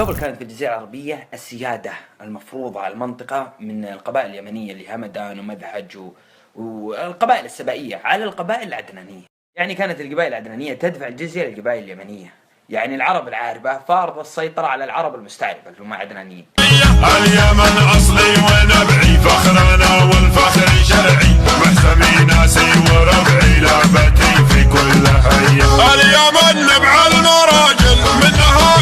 وقبل كانت في الجزيرة العربية السيادة المفروضة على المنطقة من القبائل اليمنية اللي همدان ومذحج والقبائل السبائية على القبائل العدنانية. يعني كانت القبائل العدنانية تدفع الجزية للقبائل اليمنية، يعني العرب العاربة فارضة السيطرة على العرب المستعربة اللي هم عدنانيين. اليمن أصلي ونبعي، فخرنا والفخر شرعي، محسمي ناسي وربعي، لعبتي في كل حي. اليمن نبع المراجل منها